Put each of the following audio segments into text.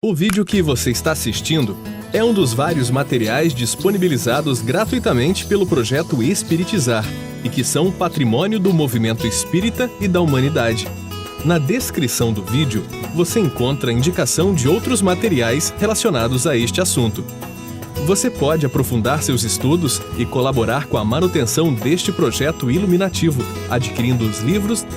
O vídeo que você está assistindo é um dos vários materiais disponibilizados gratuitamente pelo projeto Espiritizar e que são patrimônio do movimento espírita e da humanidade. Na descrição do vídeo, você encontra a indicação de outros materiais relacionados a este assunto. Você pode aprofundar seus estudos e colaborar com a manutenção deste projeto iluminativo, adquirindo os livros,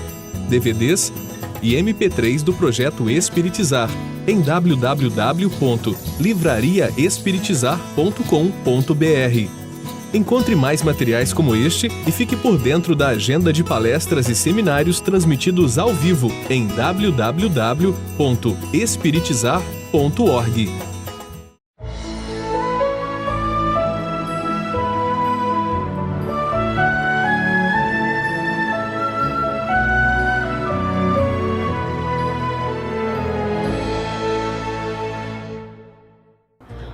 DVDs e MP3 do projeto Espiritizar em www.livrariaespiritizar.com.br. Encontre mais materiais como este e fique por dentro da agenda de palestras e seminários transmitidos ao vivo em www.espiritizar.org.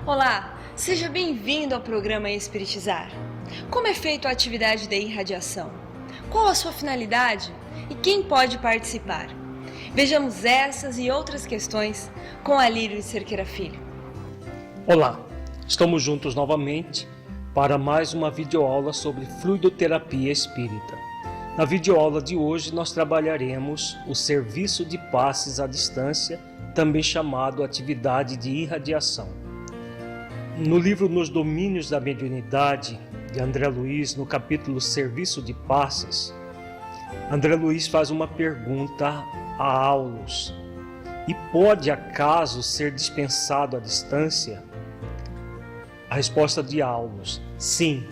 Olá, seja bem-vindo ao programa Espiritizar. Como é feita a atividade de irradiação? Qual a sua finalidade e quem pode participar? Vejamos essas e outras questões com Alírio de Cerqueira Filho. Olá, estamos juntos novamente para mais uma videoaula sobre fluidoterapia espírita. Na videoaula de hoje nós trabalharemos o serviço de passes à distância, também chamado atividade de irradiação. No livro Nos Domínios da Mediunidade, de André Luiz, no capítulo Serviço de Passes, André Luiz faz uma pergunta a Aulus: e pode acaso ser dispensado à distância? A resposta de Aulus: sim,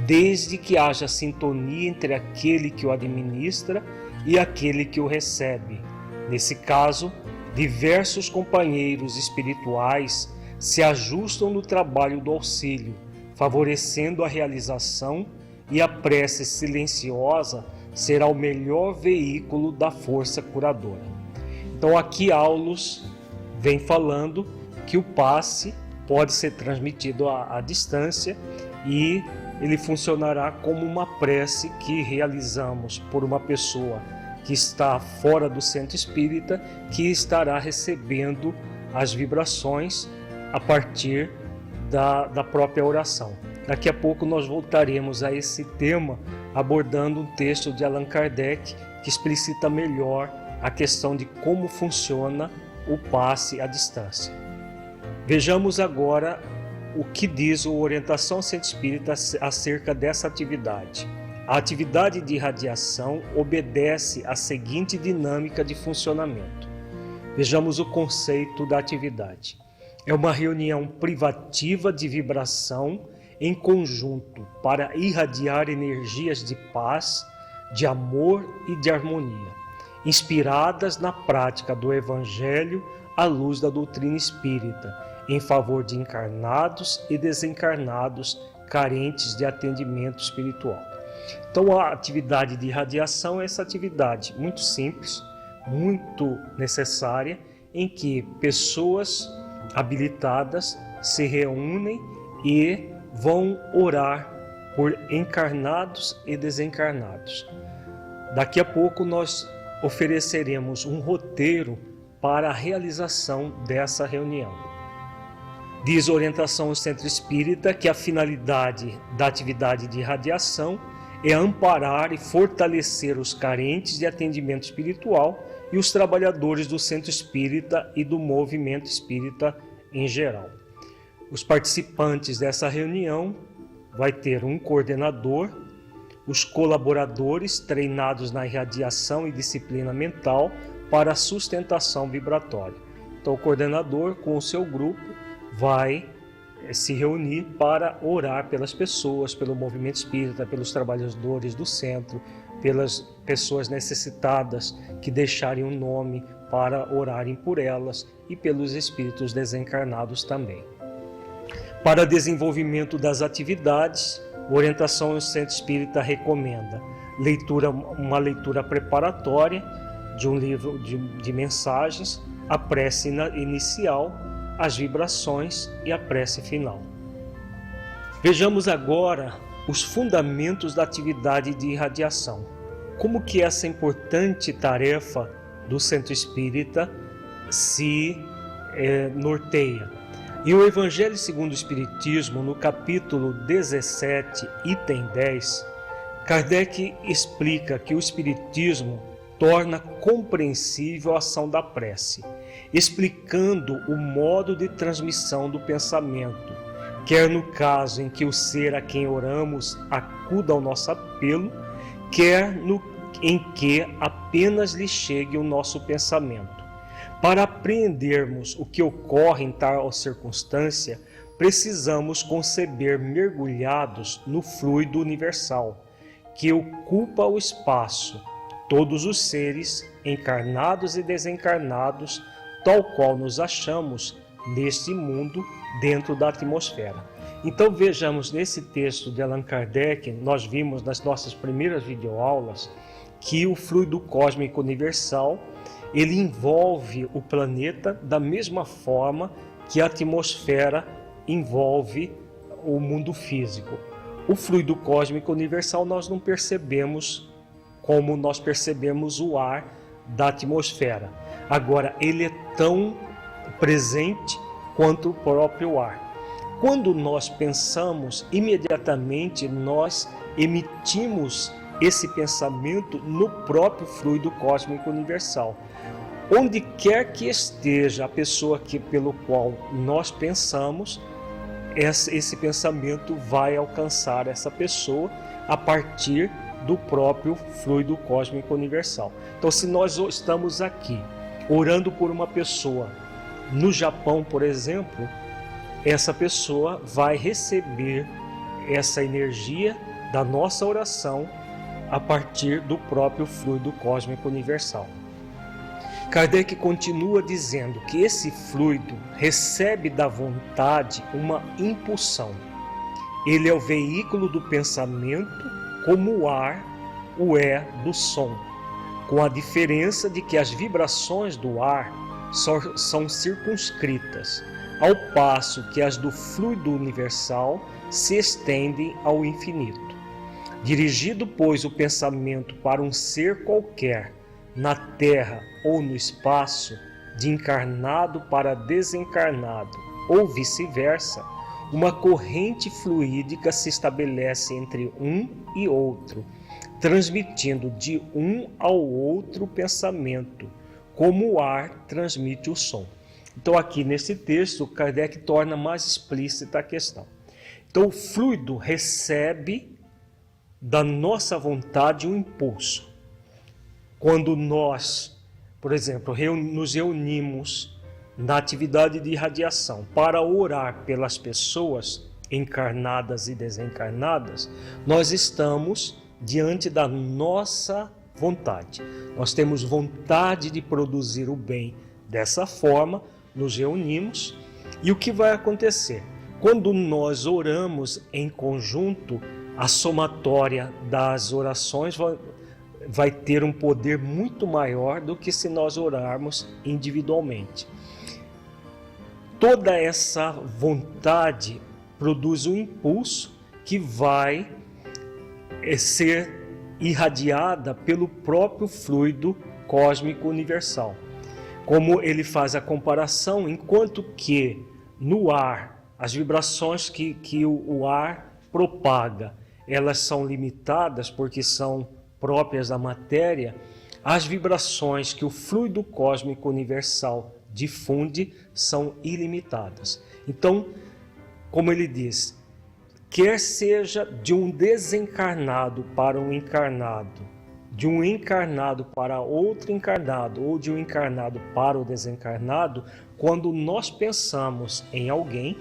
desde que haja sintonia entre aquele que o administra e aquele que o recebe. Nesse caso, diversos companheiros espirituais se ajustam no trabalho do auxílio, favorecendo a realização, e a prece silenciosa será o melhor veículo da força curadora. Então aqui Aulus vem falando que o passe pode ser transmitido à distância e ele funcionará como uma prece que realizamos por uma pessoa que está fora do centro espírita, que estará recebendo as vibrações a partir da própria oração. Daqui a pouco nós voltaremos a esse tema abordando um texto de Allan Kardec que explicita melhor a questão de como funciona o passe à distância. Vejamos agora o que diz o Orientação ao Centro Espírita acerca dessa atividade. A atividade de irradiação obedece à seguinte dinâmica de funcionamento. Vejamos o conceito da atividade. É uma reunião privativa de vibração em conjunto para irradiar energias de paz, de amor e de harmonia, inspiradas na prática do Evangelho à luz da doutrina espírita, em favor de encarnados e desencarnados carentes de atendimento espiritual. Então a atividade de irradiação é essa atividade muito simples, muito necessária, em que pessoas habilitadas se reúnem e vão orar por encarnados e desencarnados. Daqui a pouco nós ofereceremos um roteiro para a realização dessa reunião. Diz a Orientação ao Centro Espírita que a finalidade da atividade de irradiação é amparar e fortalecer os carentes de atendimento espiritual e os trabalhadores do Centro Espírita e do movimento espírita em geral. Os participantes dessa reunião vai ter um coordenador, os colaboradores treinados na irradiação e disciplina mental para a sustentação vibratória. Então o coordenador com o seu grupo vai se reunir para orar pelas pessoas, pelo movimento espírita, pelos trabalhadores do centro, pelas pessoas necessitadas que deixarem um nome para orarem por elas e pelos espíritos desencarnados também. Para desenvolvimento das atividades, a Orientação ao Centro Espírita recomenda uma leitura preparatória de um livro de mensagens, a prece inicial, as vibrações e a prece final. Vejamos agora os fundamentos da atividade de irradiação. Como que essa importante tarefa do Centro Espírita se norteia. E o Evangelho segundo o Espiritismo, no capítulo 17, item 10, Kardec explica que o Espiritismo torna compreensível a ação da prece, explicando o modo de transmissão do pensamento, quer no caso em que o ser a quem oramos acuda ao nosso apelo, quer em que apenas lhe chegue o nosso pensamento. Para apreendermos o que ocorre em tal circunstância, precisamos conceber mergulhados no fluido universal, que ocupa o espaço, todos os seres, encarnados e desencarnados, tal qual nos achamos neste mundo, dentro da atmosfera. Então vejamos nesse texto de Allan Kardec, nós vimos nas nossas primeiras videoaulas, que o fluido cósmico universal, ele envolve o planeta da mesma forma que a atmosfera envolve o mundo físico. O fluido cósmico universal nós não percebemos como nós percebemos o ar da atmosfera. Agora, ele é tão presente quanto o próprio ar. Quando nós pensamos, imediatamente nós emitimos esse pensamento no próprio fluido cósmico universal. Onde quer que esteja a pessoa pelo qual nós pensamos, esse pensamento vai alcançar essa pessoa a partir do próprio fluido cósmico universal. Então, se nós estamos aqui orando por uma pessoa no Japão, por exemplo, essa pessoa vai receber essa energia da nossa oração a partir do próprio fluido cósmico universal. Kardec continua dizendo que esse fluido recebe da vontade uma impulsão. Ele é o veículo do pensamento, como o ar o é do som, com a diferença de que as vibrações do ar são circunscritas, ao passo que as do fluido universal se estendem ao infinito. Dirigido, pois, o pensamento para um ser qualquer, na terra ou no espaço, de encarnado para desencarnado, ou vice-versa, uma corrente fluídica se estabelece entre um e outro, transmitindo de um ao outro o pensamento, como o ar transmite o som. Então aqui nesse texto, Kardec torna mais explícita a questão. Então o fluido recebe da nossa vontade um impulso. Quando nós, por exemplo, nos reunimos na atividade de irradiação para orar pelas pessoas encarnadas e desencarnadas, nós estamos diante da nossa vontade. Nós temos vontade de produzir o bem. Dessa forma, nos reunimos e o que vai acontecer? Quando nós oramos em conjunto, a somatória das orações vai ter um poder muito maior do que se nós orarmos individualmente. Toda essa vontade produz um impulso que vai ser irradiada pelo próprio fluido cósmico universal. Como ele faz a comparação, enquanto que no ar, as vibrações que o ar propaga, elas são limitadas porque são próprias da matéria, as vibrações que o fluido cósmico universal difunde são ilimitadas. Então, como ele diz, quer seja de um desencarnado para um encarnado, de um encarnado para outro encarnado, ou de um encarnado para o desencarnado, quando nós pensamos em alguém,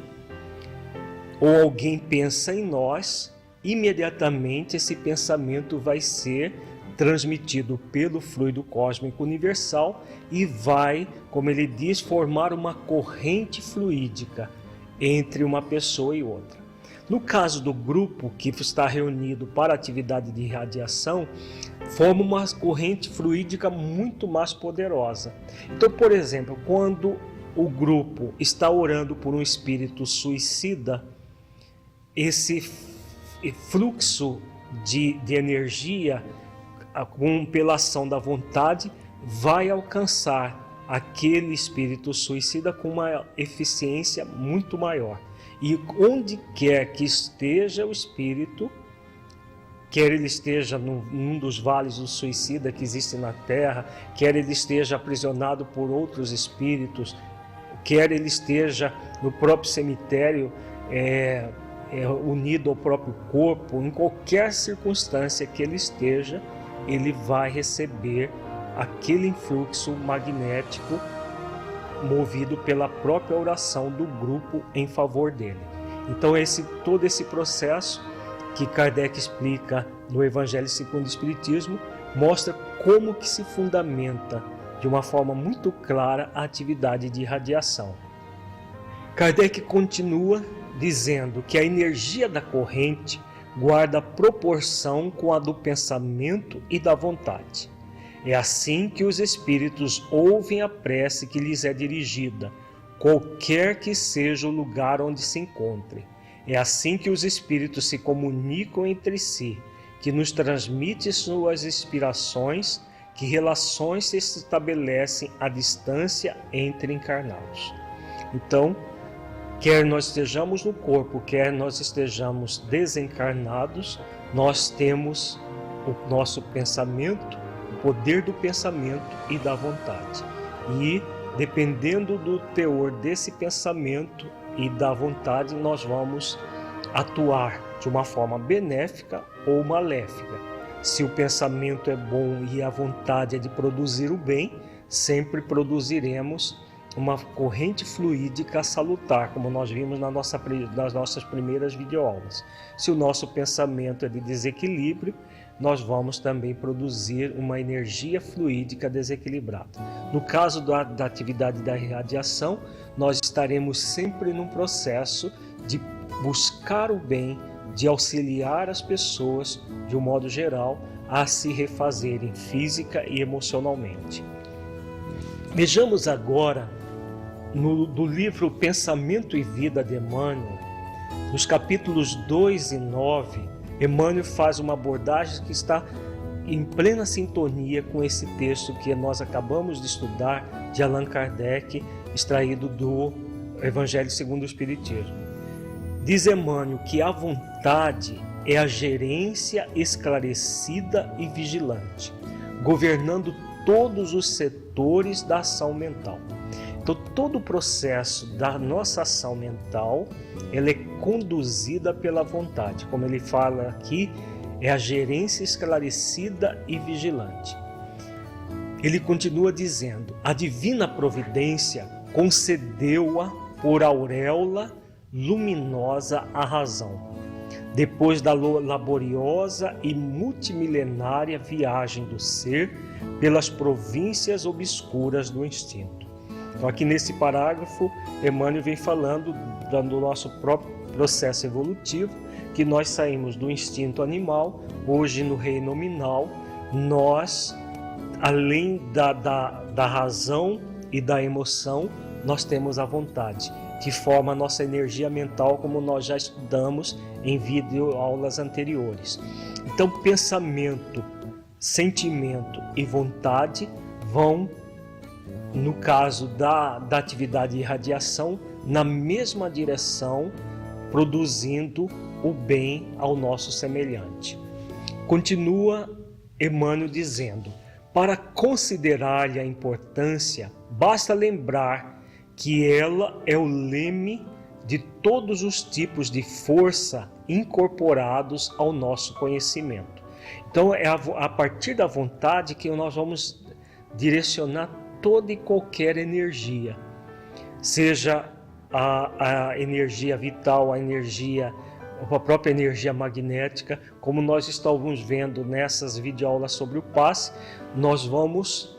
ou alguém pensa em nós, imediatamente esse pensamento vai ser transmitido pelo fluido cósmico universal e vai, como ele diz, formar uma corrente fluídica entre uma pessoa e outra. No caso do grupo que está reunido para atividade de irradiação, forma uma corrente fluídica muito mais poderosa. Então, por exemplo, quando o grupo está orando por um espírito suicida, esse fluxo de energia, pela ação da vontade, vai alcançar aquele espírito suicida com uma eficiência muito maior. E onde quer que esteja o espírito, quer ele esteja num dos vales do suicida que existe na Terra, quer ele esteja aprisionado por outros espíritos, quer ele esteja no próprio cemitério, unido ao próprio corpo, em qualquer circunstância que ele esteja, ele vai receber aquele influxo magnético movido pela própria oração do grupo em favor dele. Então todo esse processo que Kardec explica no Evangelho segundo o Espiritismo mostra como que se fundamenta de uma forma muito clara a atividade de irradiação. Kardec continua dizendo que a energia da corrente guarda proporção com a do pensamento e da vontade. É assim que os espíritos ouvem a prece que lhes é dirigida, qualquer que seja o lugar onde se encontrem. É assim que os espíritos se comunicam entre si, que nos transmite suas inspirações, que relações se estabelecem à distância entre encarnados. Então, quer nós estejamos no corpo, quer nós estejamos desencarnados, nós temos o nosso pensamento, o poder do pensamento e da vontade. E, dependendo do teor desse pensamento e da vontade, nós vamos atuar de uma forma benéfica ou maléfica. Se o pensamento é bom e a vontade é de produzir o bem, sempre produziremos uma corrente fluídica salutar, como nós vimos nas nossas primeiras videoaulas. Se o nosso pensamento é de desequilíbrio, nós vamos também produzir uma energia fluídica desequilibrada. No caso da atividade da irradiação, nós estaremos sempre num processo de buscar o bem, de auxiliar as pessoas, de um modo geral, a se refazerem física e emocionalmente. Vejamos agora do livro Pensamento e Vida de Emmanuel, nos capítulos 2 e 9, Emmanuel faz uma abordagem que está em plena sintonia com esse texto que nós acabamos de estudar de Allan Kardec, extraído do Evangelho segundo o Espiritismo. Diz Emmanuel que a vontade é a gerência esclarecida e vigilante, governando todos os setores da ação mental. Então, todo o processo da nossa ação mental, ela é conduzida pela vontade. Como ele fala aqui, é a gerência esclarecida e vigilante. Ele continua dizendo: a divina providência concedeu-a por auréola luminosa à razão, depois da laboriosa e multimilenária viagem do ser pelas províncias obscuras do instinto. Então, aqui nesse parágrafo, Emmanuel vem falando do nosso próprio processo evolutivo, que nós saímos do instinto animal, hoje no reino nominal, nós, além da razão e da emoção, nós temos a vontade, que forma a nossa energia mental, como nós já estudamos em videoaulas anteriores. Então, pensamento, sentimento e vontade vão, no caso da atividade de irradiação, na mesma direção, produzindo o bem ao nosso semelhante. Continua Emmanuel dizendo: para considerar-lhe a importância, basta lembrar que ela é o leme de todos os tipos de força incorporados ao nosso conhecimento. Então é a partir da vontade que nós vamos direcionar toda e qualquer energia, seja a energia vital, a própria energia magnética, como nós estamos vendo nessas videoaulas sobre o passe. Nós vamos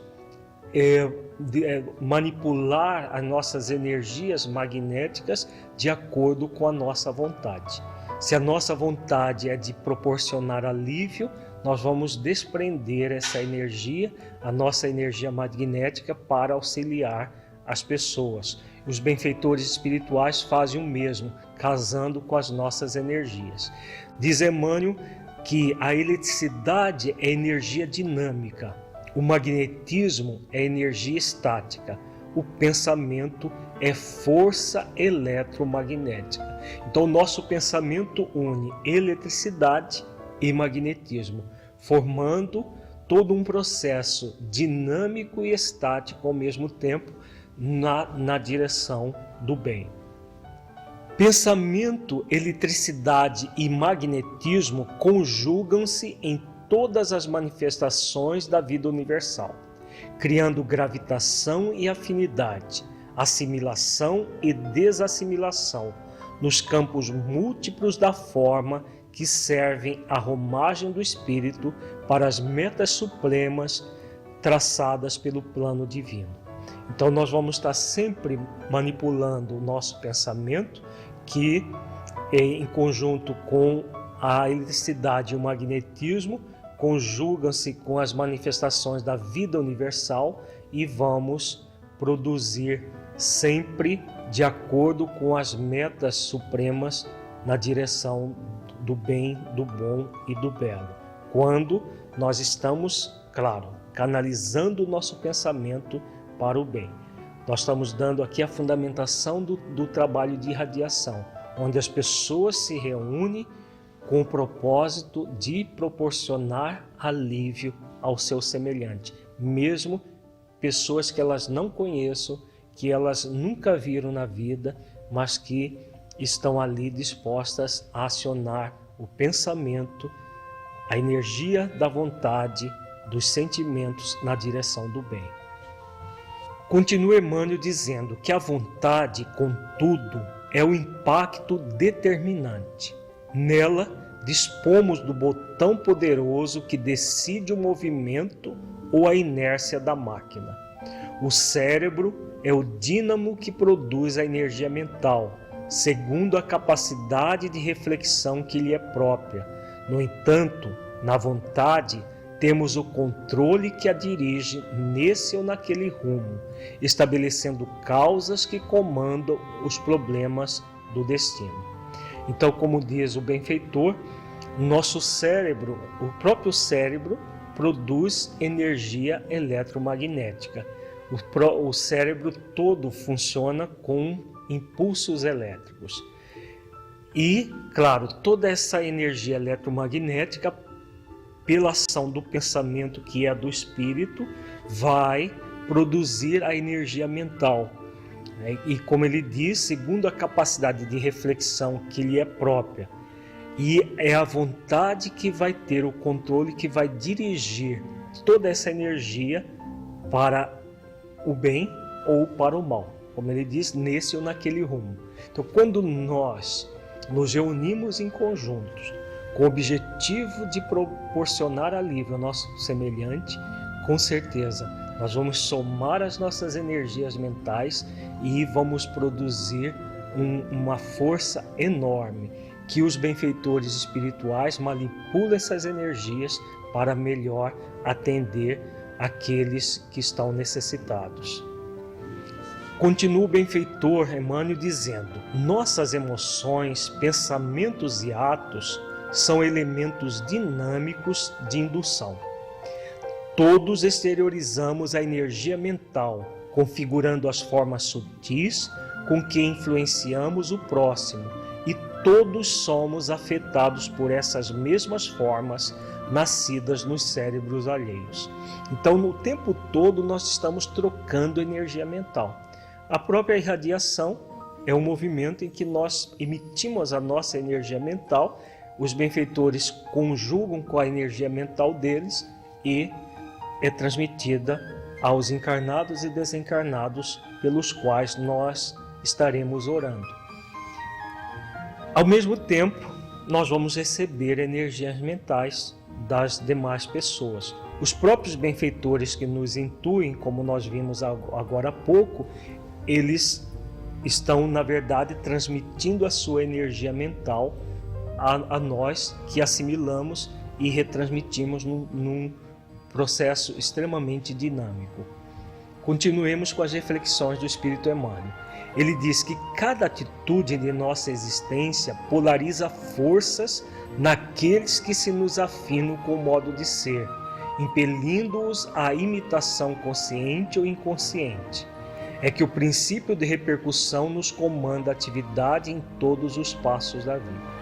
manipular as nossas energias magnéticas de acordo com a nossa vontade. Se a nossa vontade é de proporcionar alívio, nós vamos desprender essa energia, a nossa energia magnética, para auxiliar as pessoas. Os benfeitores espirituais fazem o mesmo, casando com as nossas energias. Diz Emmanuel que a eletricidade é energia dinâmica. O magnetismo é energia estática. O pensamento é força eletromagnética. Então, o nosso pensamento une eletricidade e magnetismo, formando todo um processo dinâmico e estático ao mesmo tempo na direção do bem. Pensamento, eletricidade e magnetismo conjugam-se em todas as manifestações da vida universal, criando gravitação e afinidade, assimilação e desassimilação nos campos múltiplos da forma que servem à romagem do espírito para as metas supremas traçadas pelo plano divino. Então nós vamos estar sempre manipulando o nosso pensamento, que em conjunto com a eletricidade e o magnetismo conjugam-se com as manifestações da vida universal e vamos produzir sempre de acordo com as metas supremas na direção do bem, do bom e do belo. Quando nós estamos, claro, canalizando o nosso pensamento para o bem. Nós estamos dando aqui a fundamentação do trabalho de irradiação, onde as pessoas se reúnem com o propósito de proporcionar alívio ao seu semelhante, mesmo pessoas que elas não conheçam, que elas nunca viram na vida, mas que estão ali dispostas a acionar o pensamento, a energia da vontade, dos sentimentos na direção do bem. Continua Emmanuel dizendo que a vontade, contudo, é o impacto determinante. Nela, dispomos do botão poderoso que decide o movimento ou a inércia da máquina. O cérebro é o dínamo que produz a energia mental, segundo a capacidade de reflexão que lhe é própria. No entanto, na vontade, temos o controle que a dirige nesse ou naquele rumo, estabelecendo causas que comandam os problemas do destino. Então, como diz o benfeitor, nosso cérebro, o próprio cérebro, produz energia eletromagnética. O cérebro todo funciona com impulsos elétricos. E, claro, toda essa energia eletromagnética, pela ação do pensamento, que é do espírito, vai produzir a energia mental. E como ele diz, segundo a capacidade de reflexão que lhe é própria. E é a vontade que vai ter o controle, que vai dirigir toda essa energia para o bem ou para o mal. Como ele diz, nesse ou naquele rumo. Então, quando nós nos reunimos em conjuntos, com o objetivo de proporcionar alívio ao nosso semelhante, com certeza nós vamos somar as nossas energias mentais e vamos produzir uma força enorme, que os benfeitores espirituais manipulam essas energias para melhor atender aqueles que estão necessitados. Continua o benfeitor Emmanuel dizendo: nossas emoções, pensamentos e atos são elementos dinâmicos de indução. Todos exteriorizamos a energia mental, configurando as formas sutis com que influenciamos o próximo, e todos somos afetados por essas mesmas formas nascidas nos cérebros alheios. Então, no tempo todo, nós estamos trocando energia mental. A própria irradiação é um movimento em que nós emitimos a nossa energia mental, os benfeitores conjugam com a energia mental deles e é transmitida aos encarnados e desencarnados pelos quais nós estaremos orando. Ao mesmo tempo, nós vamos receber energias mentais das demais pessoas. Os próprios benfeitores que nos intuem, como nós vimos agora há pouco, eles estão, na verdade, transmitindo a sua energia mental a nós, que assimilamos e retransmitimos num processo extremamente dinâmico. Continuemos com as reflexões do Espírito Emmanuel. Ele diz que cada atitude de nossa existência polariza forças naqueles que se nos afinam com o modo de ser impelindo-os à imitação consciente ou inconsciente. É que o princípio de repercussão nos comanda a atividade em todos os passos da vida.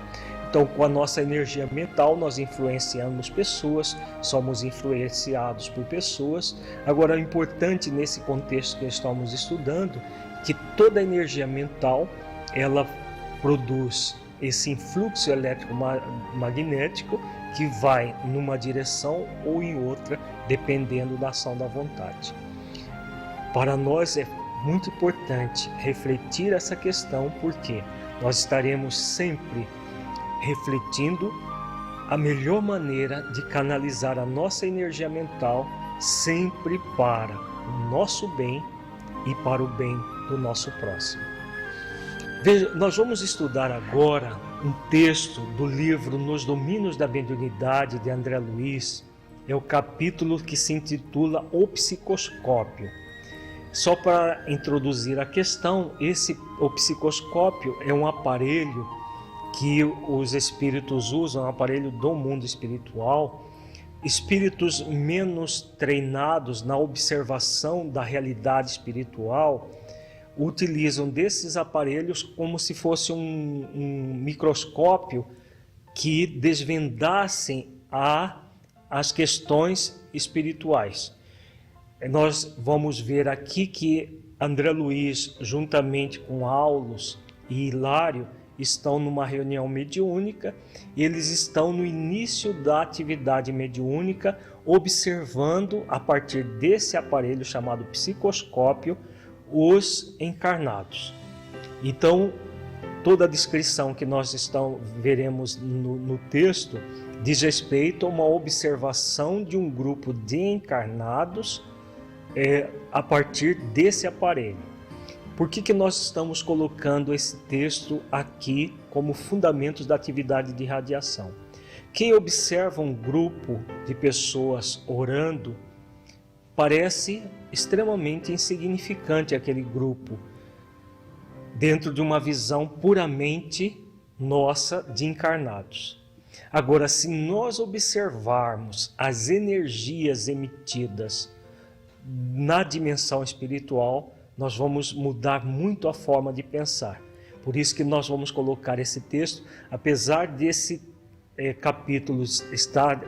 Então, com a nossa energia mental, nós influenciamos pessoas, somos influenciados por pessoas. Agora, é importante nesse contexto que estamos estudando, que toda energia mental, ela produz esse influxo eletromagnético que vai numa direção ou em outra, dependendo da ação da vontade. Para nós é muito importante refletir essa questão, porque nós estaremos sempre refletindo a melhor maneira de canalizar a nossa energia mental sempre para o nosso bem e para o bem do nosso próximo. Veja, nós vamos estudar agora um texto do livro Nos Domínios da Mediunidade, de André Luiz. É o capítulo que se intitula O Psicoscópio. Só para introduzir a questão, o psicoscópio é um aparelho que os espíritos usam, um aparelho do mundo espiritual. Espíritos menos treinados na observação da realidade espiritual utilizam desses aparelhos como se fosse um microscópio que desvendassem as questões espirituais. Nós vamos ver aqui que André Luiz, juntamente com Aulus e Hilário, estão numa reunião mediúnica. Eles estão no início da atividade mediúnica, observando a partir desse aparelho chamado psicoscópio os encarnados. Então, toda a descrição que nós veremos no texto diz respeito a uma observação de um grupo de encarnados a partir desse aparelho. Por que nós estamos colocando esse texto aqui como fundamentos da atividade de radiação? Quem observa um grupo de pessoas orando, parece extremamente insignificante aquele grupo, dentro de uma visão puramente nossa de encarnados. Agora, se nós observarmos as energias emitidas na dimensão espiritual, nós vamos mudar muito a forma de pensar. Por isso que nós vamos colocar esse texto, apesar desse capítulo estar,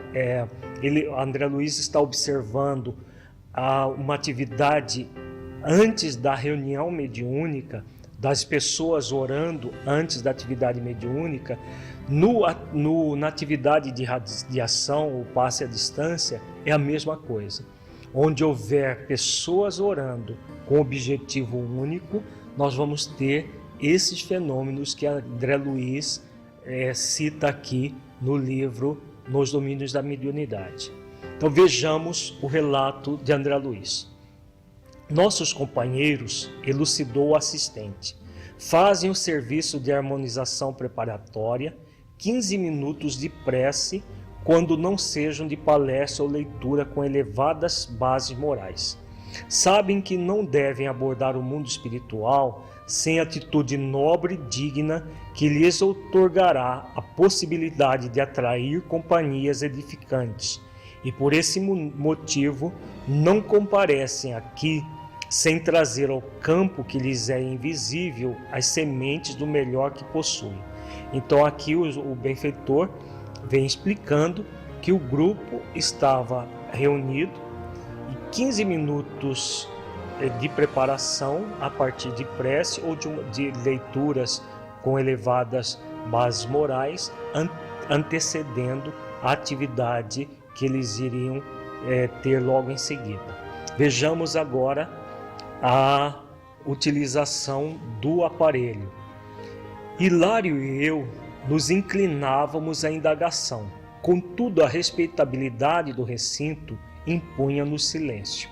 André Luiz está observando uma atividade antes da reunião mediúnica, das pessoas orando antes da atividade mediúnica. Na atividade de radiação, o passe à distância, é a mesma coisa. Onde houver pessoas orando com objetivo único, nós vamos ter esses fenômenos que André Luiz cita aqui no livro Nos Domínios da Mediunidade. Então vejamos o relato de André Luiz. Nossos companheiros, elucidou o assistente, fazem o serviço de harmonização preparatória, 15 minutos de prece, quando não sejam de palestra ou leitura com elevadas bases morais. Sabem que não devem abordar o mundo espiritual sem atitude nobre e digna que lhes outorgará a possibilidade de atrair companhias edificantes, e por esse motivo não comparecem aqui sem trazer ao campo que lhes é invisível as sementes do melhor que possuem. Então aqui o benfeitor vem explicando que o grupo estava reunido e 15 minutos de preparação a partir de prece ou de leituras com elevadas bases morais antecedendo a atividade que eles iriam ter logo em seguida. Vejamos agora a utilização do aparelho. Hilário e eu nos inclinávamos à indagação, contudo a respeitabilidade do recinto impunha-nos silêncio.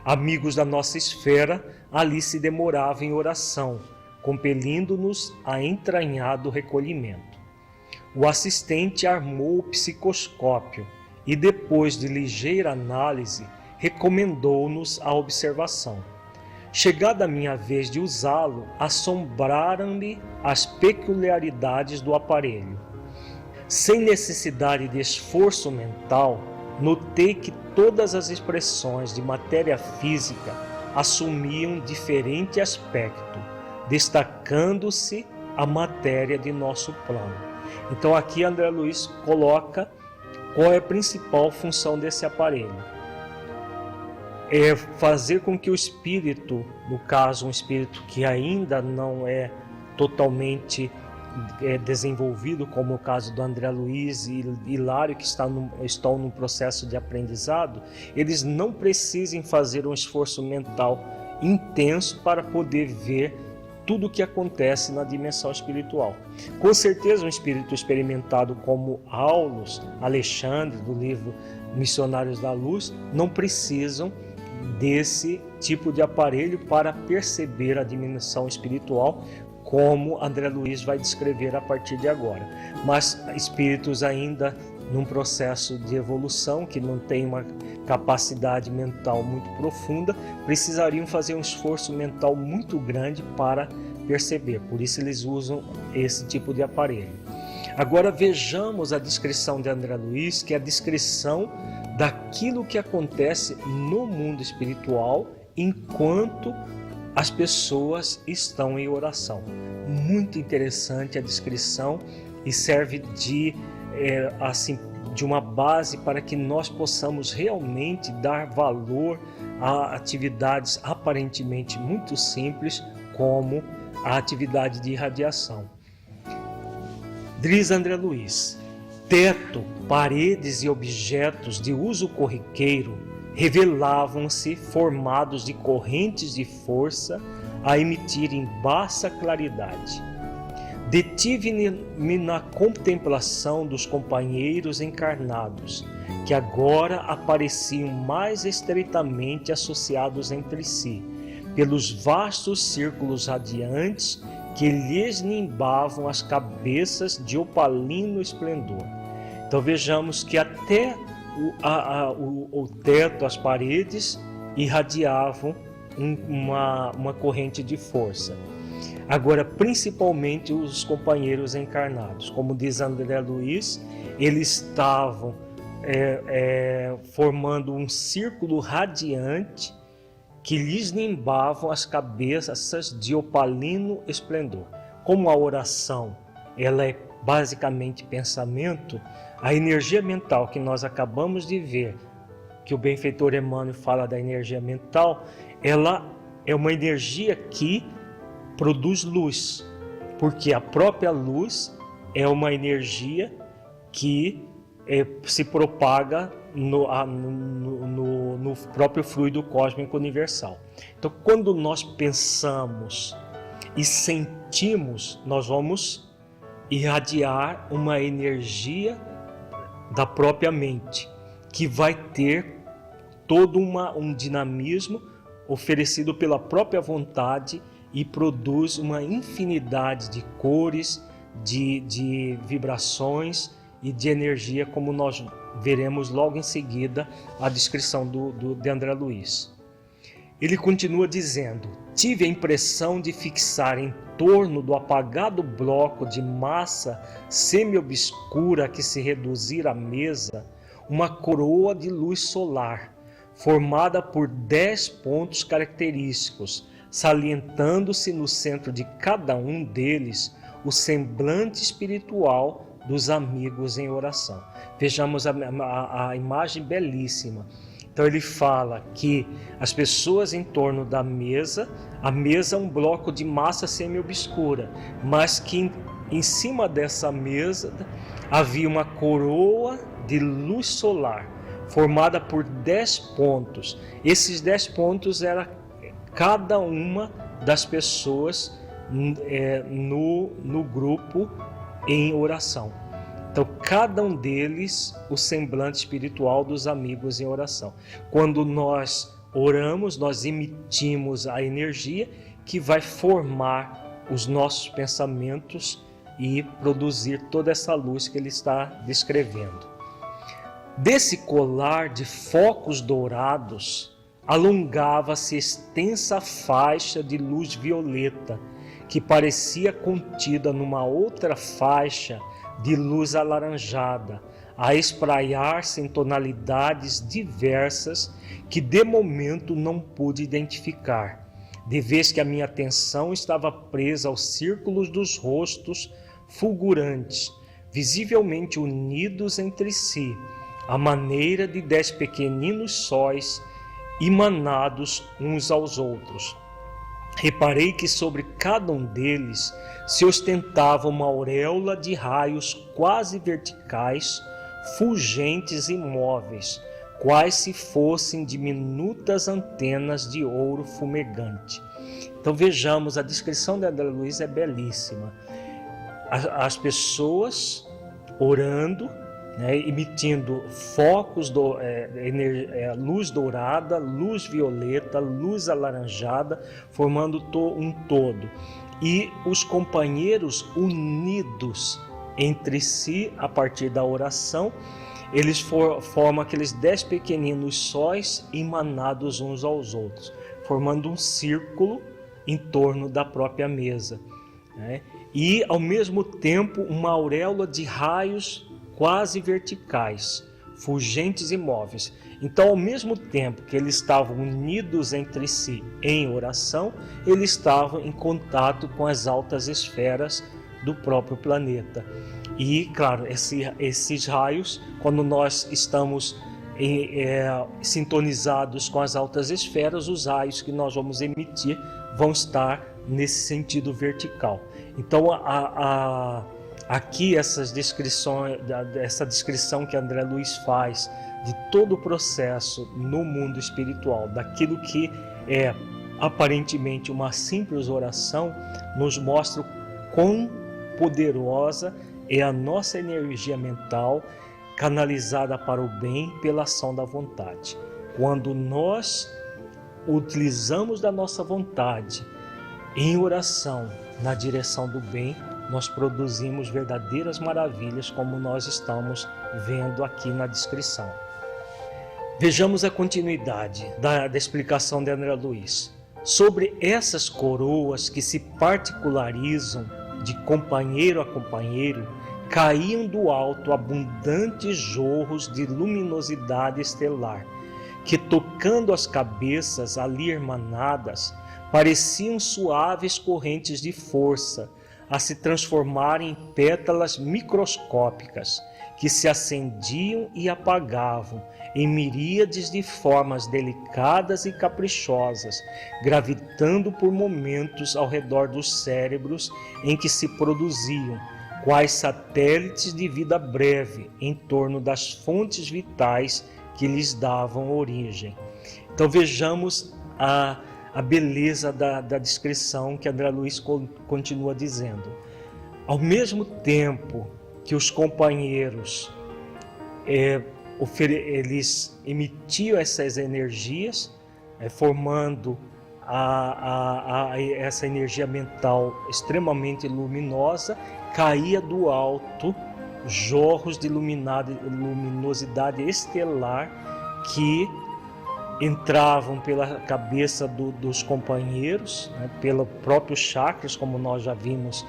Amigos da nossa esfera ali se demoravam em oração, compelindo-nos a entranhado recolhimento. O assistente armou o psicoscópio e, depois de ligeira análise, recomendou-nos a observação. Chegada a minha vez de usá-lo, assombraram-me as peculiaridades do aparelho. Sem necessidade de esforço mental, notei que todas as expressões de matéria física assumiam diferente aspecto, destacando-se a matéria de nosso plano. Então aqui André Luiz coloca qual é a principal função desse aparelho. É fazer com que o espírito, no caso um espírito que ainda não é totalmente desenvolvido, como o caso do André Luiz e Hilário, que estão no processo de aprendizado, eles não precisem fazer um esforço mental intenso para poder ver tudo o que acontece na dimensão espiritual. Com certeza um espírito experimentado como Aulus, Alexandre, do livro Missionários da Luz, não precisam desse tipo de aparelho para perceber a dimensão espiritual, como André Luiz vai descrever a partir de agora. Mas espíritos ainda num processo de evolução, que não tem uma capacidade mental muito profunda, precisariam fazer um esforço mental muito grande para perceber. Por isso eles usam esse tipo de aparelho. Agora vejamos a descrição de André Luiz, que é a descrição daquilo que acontece no mundo espiritual enquanto as pessoas estão em oração. Muito interessante a descrição e serve de uma base para que nós possamos realmente dar valor a atividades aparentemente muito simples, como a atividade de irradiação. Diz André Luiz: teto, paredes e objetos de uso corriqueiro revelavam-se formados de correntes de força a emitirem baixa claridade. Detive-me na contemplação dos companheiros encarnados, que agora apareciam mais estreitamente associados entre si, pelos vastos círculos radiantes que lhes nimbavam as cabeças de opalino esplendor. Então vejamos que até o teto, as paredes, irradiavam uma corrente de força. Agora, principalmente os companheiros encarnados, como diz André Luiz, eles estavam formando um círculo radiante que lhes nimbavam as cabeças de opalino esplendor. Como a oração ela é basicamente pensamento, a energia mental que nós acabamos de ver, que o benfeitor Emmanuel fala da energia mental, ela é uma energia que produz luz, porque a própria luz é uma energia que se propaga no próprio fluido cósmico universal. Então, quando nós pensamos e sentimos, nós vamos irradiar uma energia da própria mente, que vai ter todo um dinamismo oferecido pela própria vontade e produz uma infinidade de cores, de vibrações e de energia, como nós veremos logo em seguida a descrição de André Luiz. Ele continua dizendo: tive a impressão de fixar em torno do apagado bloco de massa semi-obscura que se reduzira à mesa uma coroa de luz solar, formada por 10 pontos característicos, salientando-se no centro de cada um deles o semblante espiritual dos amigos em oração. Vejamos a imagem belíssima. Então ele fala que as pessoas em torno da mesa, a mesa é um bloco de massa semi-obscura, mas que em cima dessa mesa havia uma coroa de luz solar, formada por 10 pontos. Esses 10 pontos era cada uma das pessoas no grupo em oração. Então, cada um deles, o semblante espiritual dos amigos em oração. Quando nós oramos, nós emitimos a energia que vai formar os nossos pensamentos e produzir toda essa luz que ele está descrevendo. Desse colar de focos dourados, alongava-se extensa faixa de luz violeta, que parecia contida numa outra faixa de luz alaranjada, a espraiar-se em tonalidades diversas que de momento não pude identificar, de vez que a minha atenção estava presa aos círculos dos rostos fulgurantes, visivelmente unidos entre si, à maneira de 10 pequeninos sóis emanados uns aos outros. Reparei que sobre cada um deles se ostentava uma auréola de raios quase verticais, fulgentes e imóveis, quais se fossem diminutas antenas de ouro fumegante. Então vejamos, a descrição de André Luiz é belíssima. As pessoas orando, emitindo focos, luz dourada, luz violeta, luz alaranjada, formando um todo. E os companheiros unidos entre si a partir da oração, eles formam aqueles 10 pequeninos sóis emanados uns aos outros, formando um círculo em torno da própria mesa. E ao mesmo tempo uma auréola de raios quase verticais, fulgentes e móveis. Então, ao mesmo tempo que eles estavam unidos entre si em oração, eles estavam em contato com as altas esferas do próprio planeta. E, claro, esses raios, quando nós estamos sintonizados com as altas esferas, os raios que nós vamos emitir vão estar nesse sentido vertical. Então, aqui essa descrição que André Luiz faz de todo o processo no mundo espiritual, daquilo que é aparentemente uma simples oração, nos mostra o quão poderosa é a nossa energia mental canalizada para o bem pela ação da vontade. Quando nós utilizamos da nossa vontade em oração na direção do bem, nós produzimos verdadeiras maravilhas, como nós estamos vendo aqui na descrição. Vejamos a continuidade da explicação de André Luiz. Sobre essas coroas que se particularizam de companheiro a companheiro, caíam do alto abundantes jorros de luminosidade estelar, que, tocando as cabeças ali hermanadas, pareciam suaves correntes de força, a se transformarem em pétalas microscópicas, que se acendiam e apagavam em miríades de formas delicadas e caprichosas, gravitando por momentos ao redor dos cérebros em que se produziam, quais satélites de vida breve em torno das fontes vitais que lhes davam origem. Então vejamos a beleza da descrição que André Luiz continua dizendo. Ao mesmo tempo que os companheiros eles emitiam essas energias, formando essa energia mental extremamente luminosa, caía do alto jorros de luminosidade estelar que entravam pela cabeça dos companheiros, pelo próprio chakras, como nós já vimos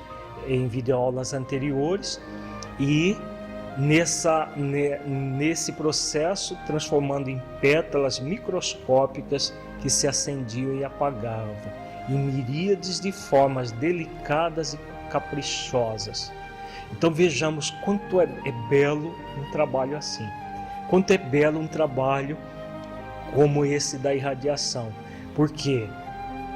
em videoaulas anteriores, e nesse processo transformando em pétalas microscópicas que se acendiam e apagavam, em miríades de formas delicadas e caprichosas. Então vejamos quanto é belo um trabalho assim, quanto é belo um trabalho como esse da irradiação, porque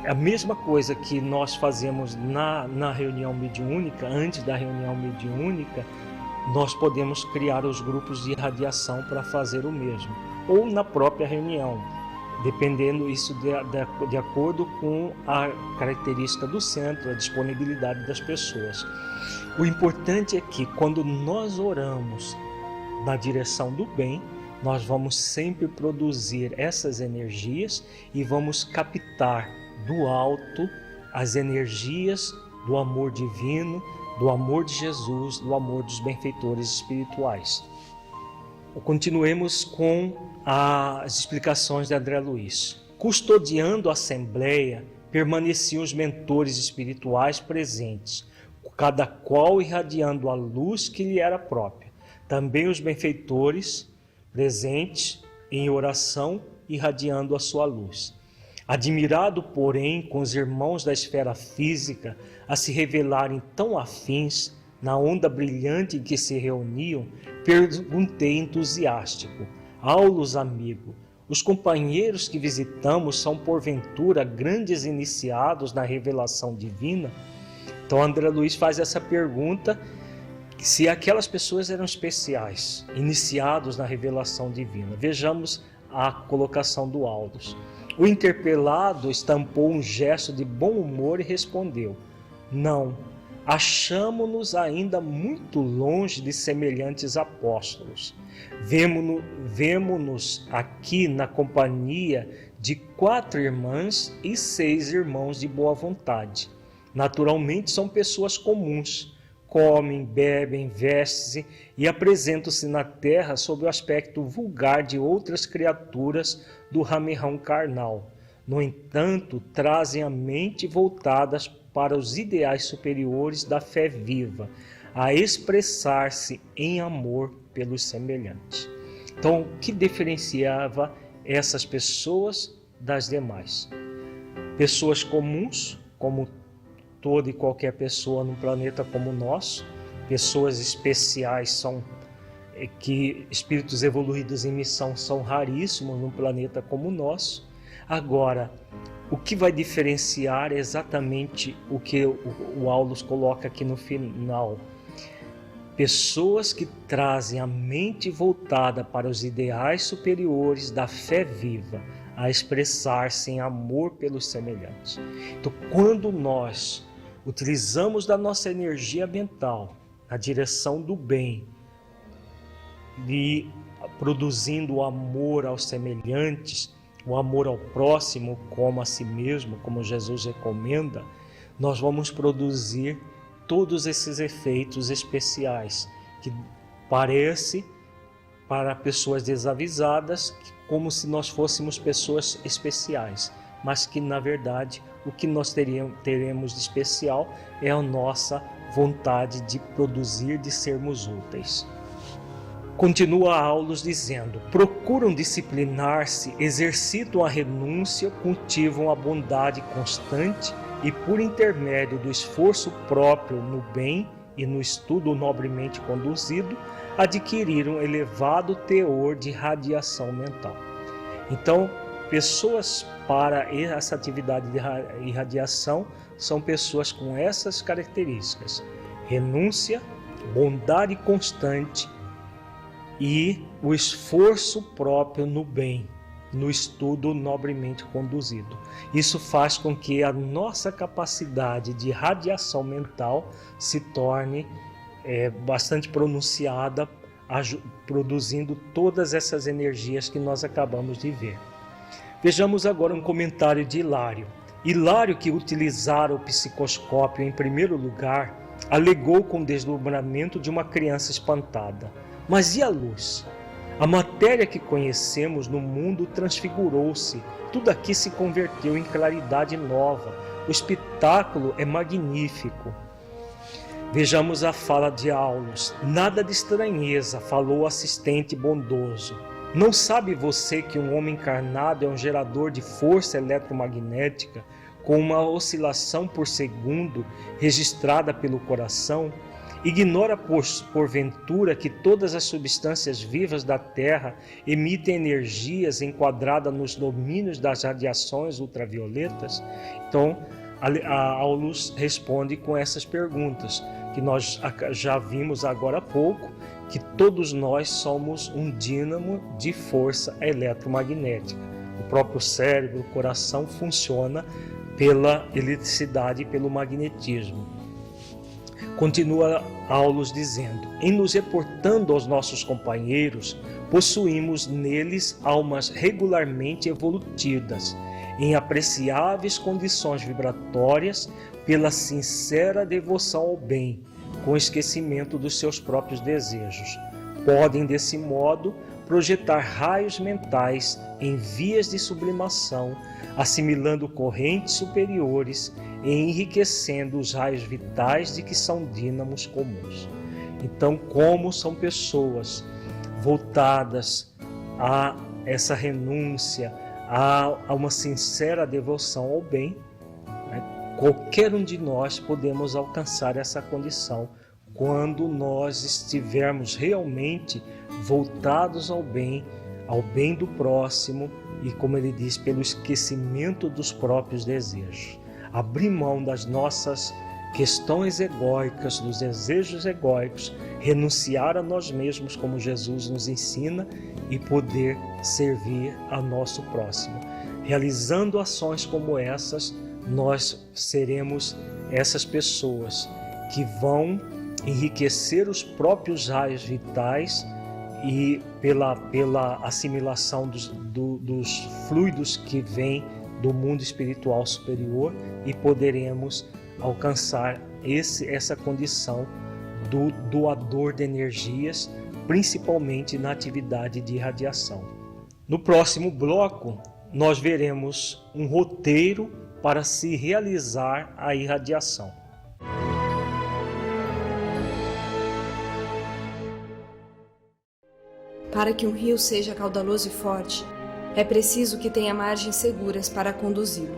a mesma coisa que nós fazemos na reunião mediúnica, antes da reunião mediúnica, nós podemos criar os grupos de irradiação para fazer o mesmo, ou na própria reunião, dependendo isso de acordo com a característica do centro, a disponibilidade das pessoas. O importante é que quando nós oramos na direção do bem, nós vamos sempre produzir essas energias e vamos captar do alto as energias do amor divino, do amor de Jesus, do amor dos benfeitores espirituais. Continuemos com as explicações de André Luiz. Custodiando a assembleia, permaneciam os mentores espirituais presentes, cada qual irradiando a luz que lhe era própria. Também os benfeitores presentes em oração, irradiando a sua luz. Admirado, porém, com os irmãos da esfera física a se revelarem tão afins na onda brilhante em que se reuniam, perguntei entusiástico: Aulus, amigo, os companheiros que visitamos são porventura grandes iniciados na revelação divina? Então André Luiz faz essa pergunta, se aquelas pessoas eram especiais, iniciados na revelação divina. Vejamos a colocação do Aulus. O interpelado estampou um gesto de bom humor e respondeu: não, achamo-nos ainda muito longe de semelhantes apóstolos. Vemo-nos aqui na companhia de 4 irmãs e 6 irmãos de boa vontade. Naturalmente são pessoas comuns, comem, bebem, vestem-se e apresentam-se na terra sob o aspecto vulgar de outras criaturas do ramerrão carnal. No entanto, trazem a mente voltadas para os ideais superiores da fé viva, a expressar-se em amor pelos semelhantes. Então, o que diferenciava essas pessoas das demais? Pessoas comuns, como toda e qualquer pessoa num planeta como o nosso. Pessoas especiais que espíritos evoluídos em missão são raríssimos num planeta como o nosso. Agora, o que vai diferenciar é exatamente o que o Aulus coloca aqui no final. Pessoas que trazem a mente voltada para os ideais superiores da fé viva, a expressar-se em amor pelos semelhantes. Então, quando nós utilizamos da nossa energia mental na direção do bem e produzindo o amor aos semelhantes, o amor ao próximo como a si mesmo, como Jesus recomenda, nós vamos produzir todos esses efeitos especiais que parece para pessoas desavisadas como se nós fôssemos pessoas especiais, mas que na verdade o que nós teremos de especial é a nossa vontade de produzir, de sermos úteis. Continua Aulus dizendo: procuram disciplinar-se, exercitam a renúncia, cultivam a bondade constante e, por intermédio do esforço próprio no bem e no estudo nobremente conduzido, adquiriram elevado teor de radiação mental. Então, pessoas para essa atividade de irradiação são pessoas com essas características: renúncia, bondade constante e o esforço próprio no bem, no estudo nobremente conduzido. Isso faz com que a nossa capacidade de radiação mental se torne bastante pronunciada, produzindo todas essas energias que nós acabamos de ver. Vejamos agora um comentário de Hilário. Hilário, que utilizara o psicoscópio em primeiro lugar, alegou com deslumbramento de uma criança espantada: mas e a luz? A matéria que conhecemos no mundo transfigurou-se, tudo aqui se converteu em claridade nova, o espetáculo é magnífico. Vejamos a fala de Aulus. Nada de estranheza, falou o assistente bondoso. Não sabe você que um homem encarnado é um gerador de força eletromagnética com uma oscilação por segundo registrada pelo coração? Ignora porventura que todas as substâncias vivas da Terra emitem energias enquadradas nos domínios das radiações ultravioletas? Então, a Aulus responde com essas perguntas, que nós já vimos agora há pouco, que todos nós somos um dínamo de força eletromagnética. O próprio cérebro, o coração funciona pela eletricidade e pelo magnetismo. Continua Aulus dizendo: em nos reportando aos nossos companheiros, possuímos neles almas regularmente evolutivas, em apreciáveis condições vibratórias, pela sincera devoção ao bem, com esquecimento dos seus próprios desejos. Podem, desse modo, projetar raios mentais em vias de sublimação, assimilando correntes superiores e enriquecendo os raios vitais de que são dínamos comuns. Então, como são pessoas voltadas a essa renúncia, a uma sincera devoção ao bem, né? Qualquer um de nós podemos alcançar essa condição quando nós estivermos realmente voltados ao bem do próximo e, como ele diz, pelo esquecimento dos próprios desejos. Abrir mão das nossas questões egóicas, dos desejos egóicos, renunciar a nós mesmos, como Jesus nos ensina, e poder servir ao nosso próximo. Realizando ações como essas, nós seremos essas pessoas que vão enriquecer os próprios raios vitais e pela assimilação dos fluidos que vêm do mundo espiritual superior, e poderemos alcançar essa condição do doador de energias, principalmente na atividade de irradiação. No próximo bloco, nós veremos um roteiro para se realizar a irradiação. Para que um rio seja caudaloso e forte, é preciso que tenha margens seguras para conduzi-lo.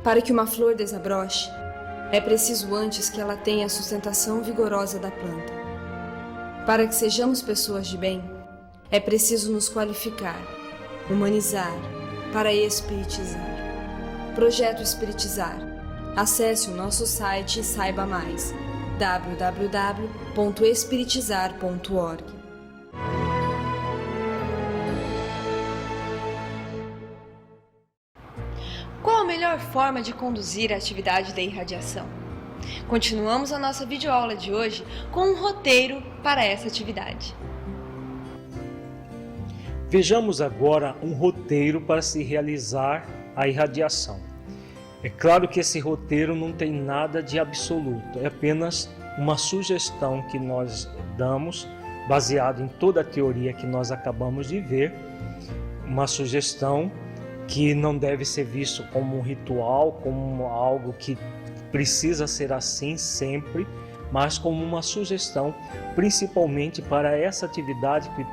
Para que uma flor desabroche, é preciso antes que ela tenha a sustentação vigorosa da planta. Para que sejamos pessoas de bem, é preciso nos qualificar, humanizar, para espiritizar. Projeto Espiritizar. Acesse o nosso site e saiba mais. www.espiritizar.org. Qual a melhor forma de conduzir a atividade da irradiação? Continuamos a nossa videoaula de hoje com um roteiro para essa atividade. Vejamos agora um roteiro para se realizar a irradiação. É claro que esse roteiro não tem nada de absoluto, é apenas uma sugestão que nós damos, baseado em toda a teoria que nós acabamos de ver, uma sugestão que não deve ser visto como um ritual, como algo que precisa ser assim sempre, mas como uma sugestão, principalmente para essa atividade que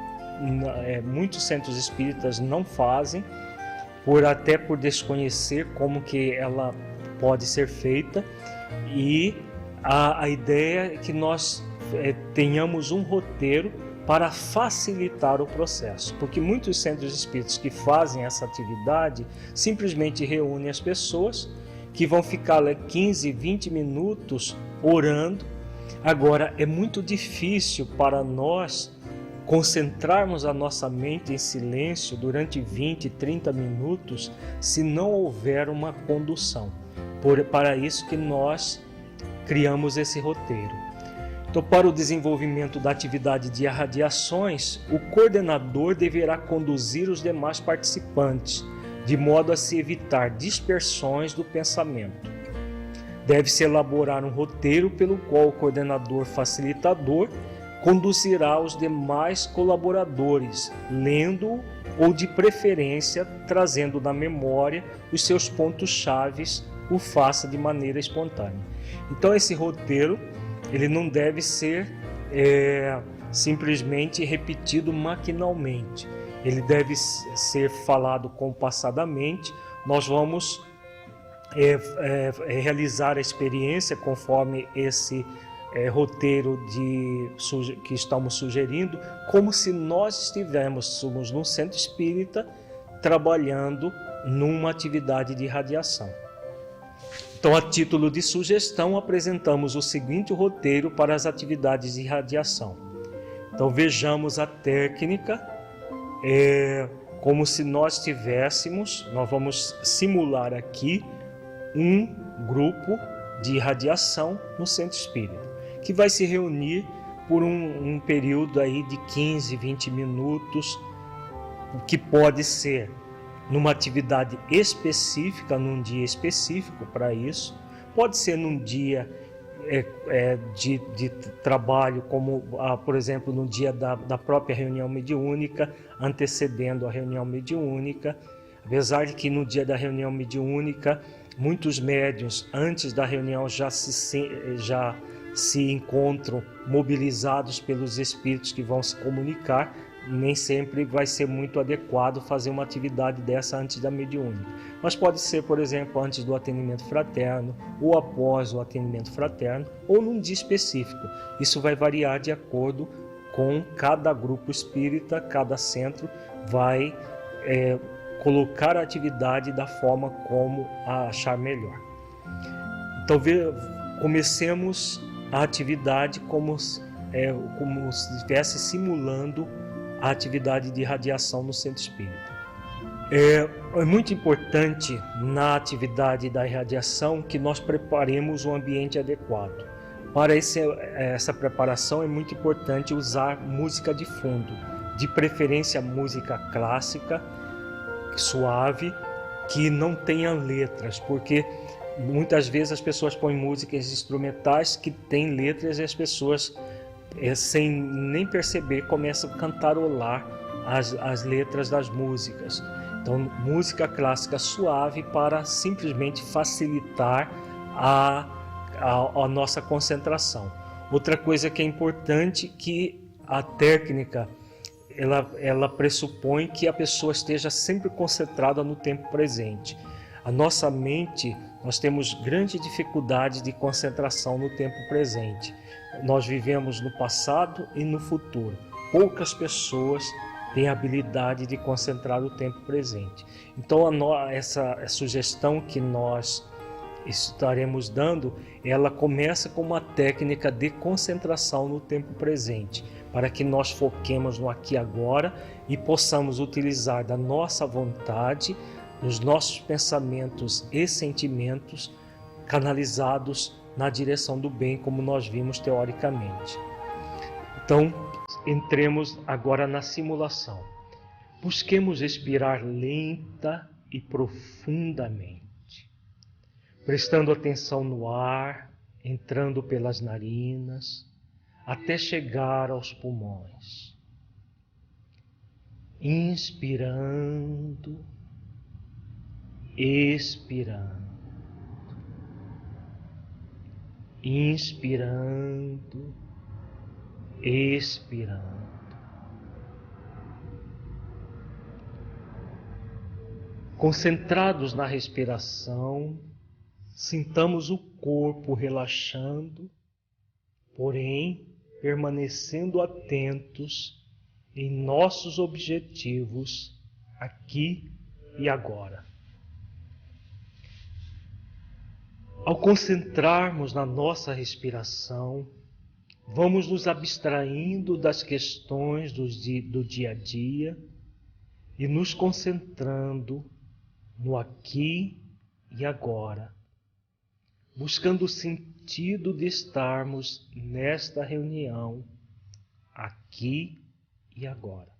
muitos centros espíritas não fazem, até por desconhecer como que ela pode ser feita, e a ideia é que nós tenhamos um roteiro para facilitar o processo, porque muitos centros espíritas que fazem essa atividade simplesmente reúnem as pessoas que vão ficar lá 15, 20 minutos orando. Agora, é muito difícil para nós concentrarmos a nossa mente em silêncio durante 20, 30 minutos se não houver uma condução. Para isso que nós criamos esse roteiro. Então, para o desenvolvimento da atividade de irradiações, o coordenador deverá conduzir os demais participantes, de modo a se evitar dispersões do pensamento. Deve-se elaborar um roteiro pelo qual o coordenador facilitador conduzirá os demais colaboradores, lendo ou, de preferência, trazendo na memória os seus pontos-chave, o faça de maneira espontânea. Então, esse roteiro ele não deve ser simplesmente repetido maquinalmente. Ele deve ser falado compassadamente. Nós vamos realizar a experiência conforme esse roteiro que estamos sugerindo, como se nós estivéssemos num centro espírita trabalhando numa atividade de irradiação. Então, a título de sugestão, apresentamos o seguinte roteiro para as atividades de irradiação. Então, vejamos a técnica, como se nós vamos simular aqui um grupo de irradiação no centro espírita, que vai se reunir por um período aí de 15, 20 minutos, que pode ser numa atividade específica, num dia específico para isso, pode ser num dia de trabalho, como por exemplo no dia da própria reunião mediúnica, antecedendo a reunião mediúnica, apesar de que no dia da reunião mediúnica muitos médiuns antes da reunião já se encontram mobilizados pelos espíritos que vão se comunicar, nem sempre vai ser muito adequado fazer uma atividade dessa antes da mediúnica. Mas pode ser, por exemplo, antes do atendimento fraterno, ou após o atendimento fraterno, ou num dia específico. Isso vai variar de acordo com cada grupo espírita, cada centro vai colocar a atividade da forma como a achar melhor. Então, comecemos a atividade como se estivesse simulando a atividade de radiação no centro espírita. É muito importante na atividade da irradiação que nós preparemos um ambiente adequado. Para essa preparação é muito importante usar música de fundo, de preferência música clássica, suave, que não tenha letras, porque muitas vezes as pessoas põem músicas instrumentais que têm letras e as pessoas, sem nem perceber, começam a cantarolar as letras das músicas. Então, música clássica suave para simplesmente facilitar a nossa concentração. Outra coisa que é importante, que a técnica ela pressupõe que a pessoa esteja sempre concentrada no tempo presente. A nossa mente, nós temos grande dificuldade de concentração no tempo presente. Nós vivemos no passado e no futuro. Poucas pessoas têm a habilidade de concentrar o tempo presente. Então, essa sugestão que nós estaremos dando, ela começa com uma técnica de concentração no tempo presente, para que nós foquemos no aqui e agora e possamos utilizar da nossa vontade, os nossos pensamentos e sentimentos canalizados na direção do bem, como nós vimos teoricamente. Então, entremos agora na simulação. Busquemos respirar lenta e profundamente, prestando atenção no ar, entrando pelas narinas, até chegar aos pulmões. Inspirando, expirando. Inspirando, expirando. Concentrados na respiração, sintamos o corpo relaxando, porém permanecendo atentos em nossos objetivos aqui e agora. Ao concentrarmos na nossa respiração, vamos nos abstraindo das questões do dia a dia e nos concentrando no aqui e agora, buscando o sentido de estarmos nesta reunião, aqui e agora.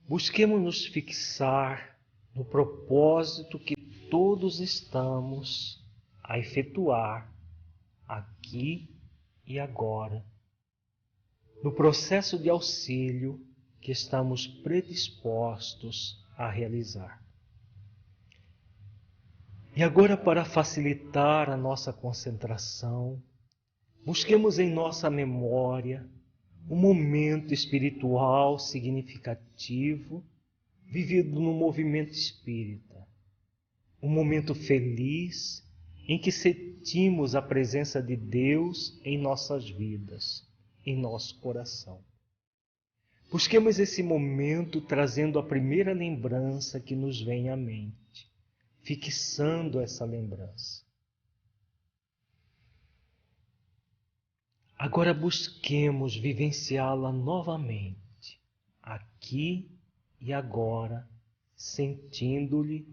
Busquemos nos fixar no propósito que todos estamos a efetuar aqui e agora, no processo de auxílio que estamos predispostos a realizar. E agora, para facilitar a nossa concentração, busquemos em nossa memória um momento espiritual significativo vivido no movimento espírita. Um momento feliz em que sentimos a presença de Deus em nossas vidas, em nosso coração. Busquemos esse momento trazendo a primeira lembrança que nos vem à mente, fixando essa lembrança. Agora busquemos vivenciá-la novamente, aqui e agora, sentindo-lhe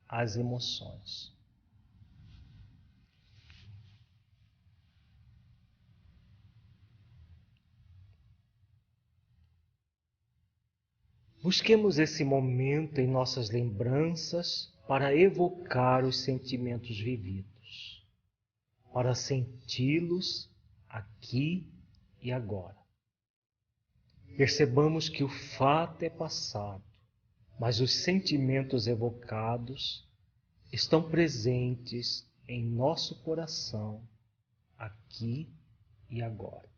as emoções. Busquemos esse momento em nossas lembranças para evocar os sentimentos vividos, para senti-los aqui e agora. Percebamos que o fato é passado, mas os sentimentos evocados estão presentes em nosso coração, aqui e agora.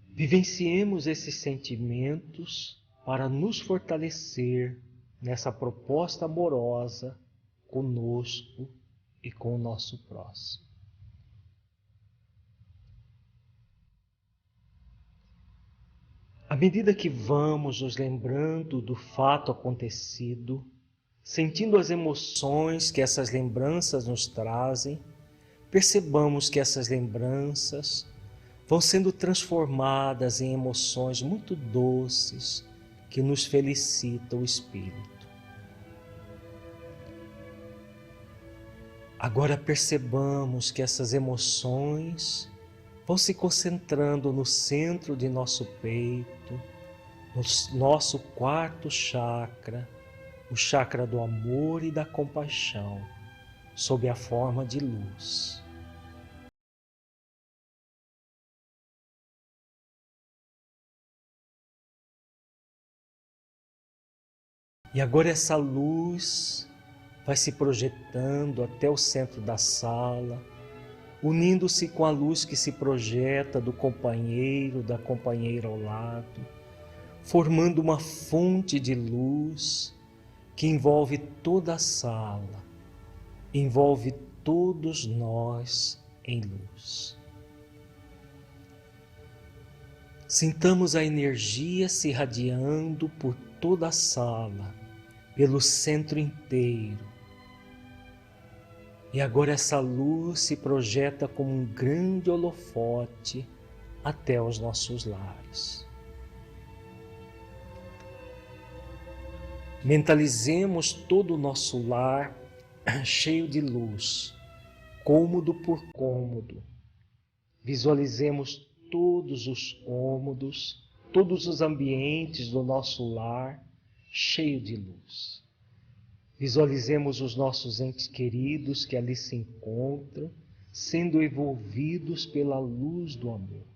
Vivenciemos esses sentimentos para nos fortalecer nessa proposta amorosa conosco e com o nosso próximo. À medida que vamos nos lembrando do fato acontecido, sentindo as emoções que essas lembranças nos trazem, percebamos que essas lembranças vão sendo transformadas em emoções muito doces que nos felicitam o espírito. Agora percebamos que essas emoções vão se concentrando no centro de nosso peito, no nosso quarto chakra, o chakra do amor e da compaixão, sob a forma de luz. E agora essa luz vai se projetando até o centro da sala, unindo-se com a luz que se projeta do companheiro, da companheira ao lado, formando uma fonte de luz que envolve toda a sala, envolve todos nós em luz. Sintamos a energia se irradiando por toda a sala, pelo centro inteiro. E agora essa luz se projeta como um grande holofote até os nossos lares. Mentalizemos todo o nosso lar cheio de luz, cômodo por cômodo. Visualizemos todos os cômodos, todos os ambientes do nosso lar cheio de luz. Visualizemos os nossos entes queridos que ali se encontram, sendo envolvidos pela luz do amor.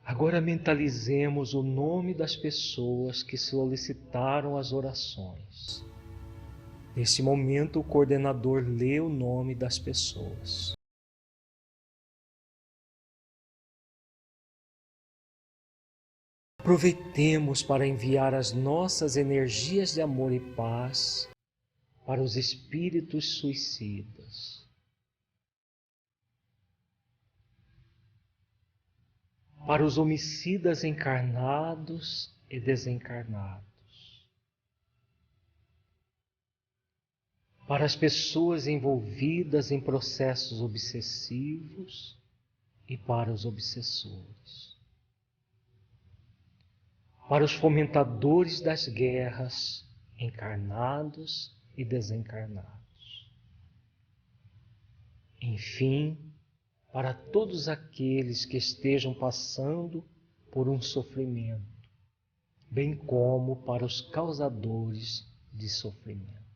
Agora mentalizemos o nome das pessoas que solicitaram as orações. Neste momento, o coordenador lê o nome das pessoas. Aproveitemos para enviar as nossas energias de amor e paz para os espíritos suicidas, para os homicidas encarnados e desencarnados, para as pessoas envolvidas em processos obsessivos e para os obsessores, para os fomentadores das guerras, encarnados e desencarnados. Enfim, para todos aqueles que estejam passando por um sofrimento, bem como para os causadores de sofrimento.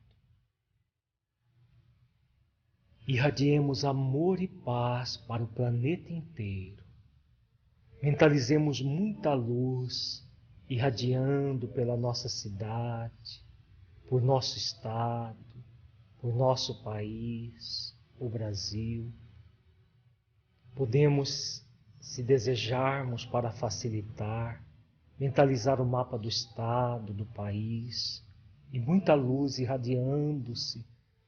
Irradiemos amor e paz para o planeta inteiro. Mentalizemos muita luz irradiando pela nossa cidade, por nosso estado, por nosso país, o Brasil. Podemos, se desejarmos para facilitar, mentalizar o mapa do estado, do país, e muita luz irradiando-se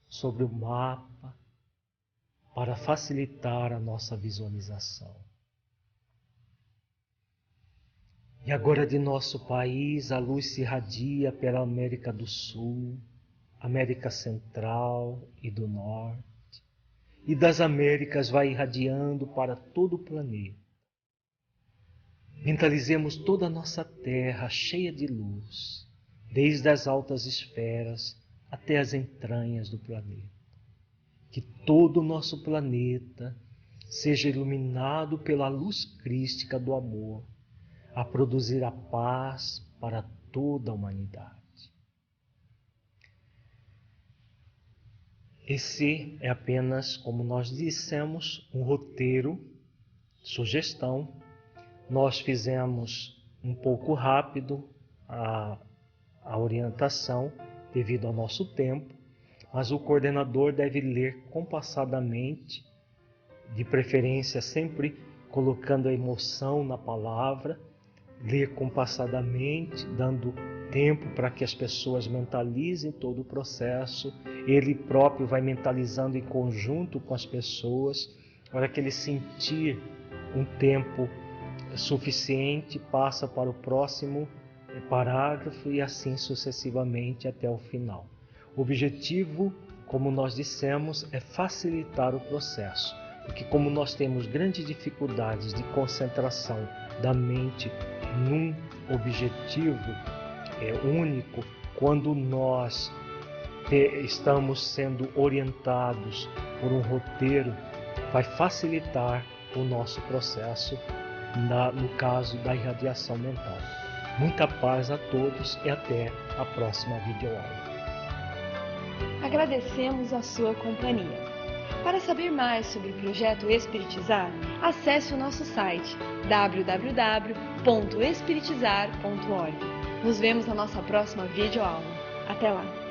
sobre o mapa para facilitar a nossa visualização. E agora de nosso país a luz se irradia pela América do Sul, América Central e do Norte, e das Américas vai irradiando para todo o planeta. Mentalizemos toda a nossa Terra cheia de luz, desde as altas esferas até as entranhas do planeta. Que todo o nosso planeta seja iluminado pela luz crística do amor, a produzir a paz para toda a humanidade. Esse é apenas, como nós dissemos, um roteiro, sugestão. Nós fizemos um pouco rápido a orientação devido ao nosso tempo, mas o coordenador deve ler compassadamente, de preferência sempre colocando a emoção na palavra, ler compassadamente, dando tempo para que as pessoas mentalizem todo o processo. Ele próprio vai mentalizando em conjunto com as pessoas. Na hora que ele sentir um tempo suficiente, passa para o próximo parágrafo e assim sucessivamente até o final. O objetivo, como nós dissemos, é facilitar o processo, porque como nós temos grandes dificuldades de concentração da mente num objetivo único, quando nós estamos sendo orientados por um roteiro, vai facilitar o nosso processo no caso da irradiação mental. Muita paz a todos e até a próxima videoaula. Agradecemos a sua companhia. Para saber mais sobre o projeto Espiritizar, acesse o nosso site www.espiritizar.org. Nos vemos na nossa próxima videoaula. Até lá!